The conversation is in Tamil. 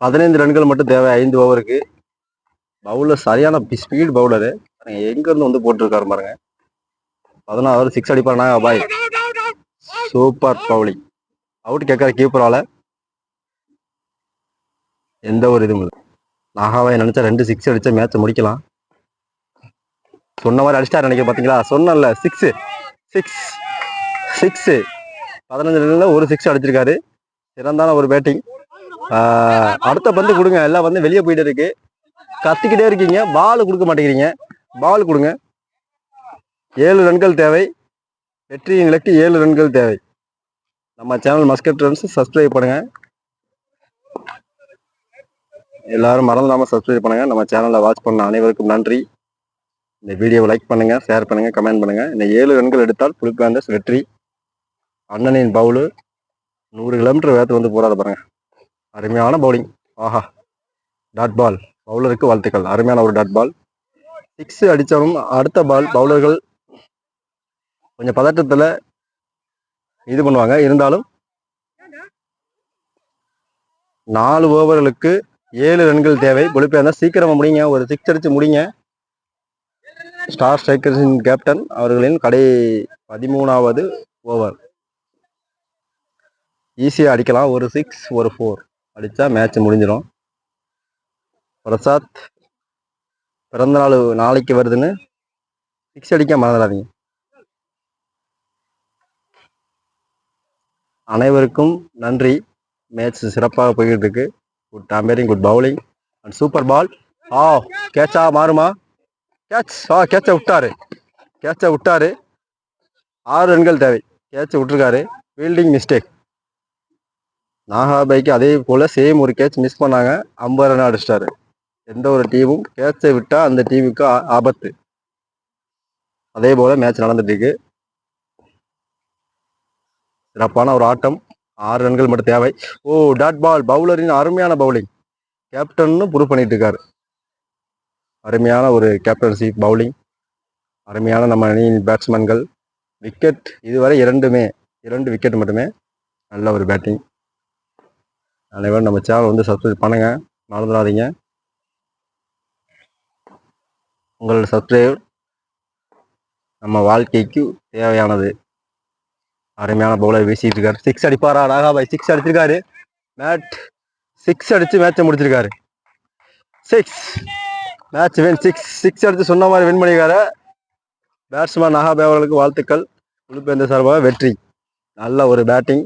15 ரன்கள் மட்டும் தேவை 5 ஓவருக்கு. பவுலர் சரியான ஸ்பீட் பவுலரு. எங்கேருந்து வந்து போட்டிருக்காரு பாருங்க. 16 6 அடிப்பாருனா பாய். Super bowling. அவுட் கேட்கற கீப்பரால எந்த ஒரு இதுவும் இல்லை. நாகாவை நினைச்சா 2 6 அடிச்சா மேட்சை முடிக்கலாம். சொன்ன மாதிரி அடிச்சிட்டாரு நினைக்கிறேன். பார்த்தீங்களா, சொன்னல 6 6 6 15 ரன்ல ஒரு 6 அடிச்சிருக்காரு. சிறந்தான ஒரு பேட்டிங். அடுத்த பந்து கொடுங்க. எல்லாம் வந்து வெளியே போயிட்டு இருக்கு. கத்திக்கிட்டே இருக்கீங்க, பால் கொடுக்க மாட்டேங்கிறீங்க. பால் கொடுங்க. 7 ரன்கள் தேவை. வெற்றியின் இலக்கு 7 ரன்கள் தேவை. நம்ம சேனல் மஸ்கட் ரன்ஸ் சப்ஸ்கிரைப் பண்ணுங்க. எல்லாரும் மறந்துடாம சப்ஸ்கிரைப் பண்ணுங்க. நம்ம சேனலை வாட்ச் பண்ண அனைவருக்கும் நன்றி. இந்த வீடியோவை லைக் பண்ணுங்க, ஷேர் பண்ணுங்க, கமெண்ட் பண்ணுங்க. இந்த 7 ரன்கள் எடுத்தால் புலிபிளாண்டர்ஸ் வெற்றி. அண்ணனின் பவுலு 100 கிலோமீட்டர் வேகத்தில் வந்து போறாரு பாருங்க. அருமையான பவுலிங். ஆஹா, டாட் பால். பவுலருக்கு வாழ்த்துக்கள். அருமையான ஒரு டாட் பால். 6 அடித்தாலும் அடுத்த பால் பவுலர்கள் கொஞ்சம் பதட்டத்தில் இது பண்ணுவாங்க. இருந்தாலும் 4 ஓவர்களுக்கு 7 ரன்கள் தேவை. புலிபிளாண்டர்ஸ் சீக்கிரமா முடிங்க. ஒரு 6 அடிச்சு முடிங்க. ஸ்டார் ஸ்ட்ரைக்கர்ஸின் கேப்டன் அவர்களின் 13வது ஓவர். ஈஸியாக அடிக்கலாம். ஒரு 6 ஒரு 4 அடித்தா மேட்ச் முடிஞ்சிடும். பிரசாத் பிறந்தநாள் நாளைக்கு வருதுன்னு 6 அடிக்க மறந்துடாதீங்க. அனைவருக்கும் நன்றி. மேட்ச் சிறப்பாக போய்கிட்டு இருக்கு. Good umpiring, good bowling and super ball. கேட்சா மாறுமா? கேட்ச். கேட்சை விட்டாரு. 6 ரன்கள் தேவை. கேட்சை விட்டுருக்காரு. Fielding mistake. நாகாபைக்கு அதே போல் சேம் ஒரு கேட்ச் மிஸ் பண்ணாங்க. 50 ரன் அடிச்சிட்டாரு. எந்த ஒரு டீமும் கேட்சை விட்டால் அந்த டீமுக்கு ஆபத்து. அதே போல் மேட்ச் நடந்துட்டு இருக்கு. சிறப்பான ஒரு ஆட்டம். 6 ரன்கள் மட்டும் தேவை. Dot ball. பவுலரின் அருமையான பவுலிங். கேப்டன்னு ப்ரூவ் பண்ணிட்டு இருக்காரு. அருமையான ஒரு கேப்டன்சி பவுலிங். அருமையான நம்ம அணியின் பேட்ஸ்மேன்கள். விக்கெட் இதுவரை 2 விக்கெட் மட்டுமே. நல்ல ஒரு பேட்டிங். அனைவரும் நம்ம சேனல் வந்து சப்ஸ்கிரைப் பண்ணுங்க, மறந்துடாதீங்க. உங்களோட சப்ஸ்கிரைப் நம்ம வாழ்க்கைக்கு தேவையானது. அருமையான பவுலர் வீசிட்டு இருக்காரு. 6 அடிப்பாரா? நாகாபாய் 6 அடிச்சிருக்காரு. 6 அடிச்சு மேட்சை முடிச்சிருக்காரு. 6 மேட்ச் வின். 6 அடிச்சு சொன்ன மாதிரி வின் பண்ணியிருக்காரு. பேட்ஸ்மேன் நாகாபாய் அவர்களுக்கு வாழ்த்துக்கள். புலிபிளாண்டர்ஸ் சார்பாக வெற்றி. நல்ல ஒரு பேட்டிங்.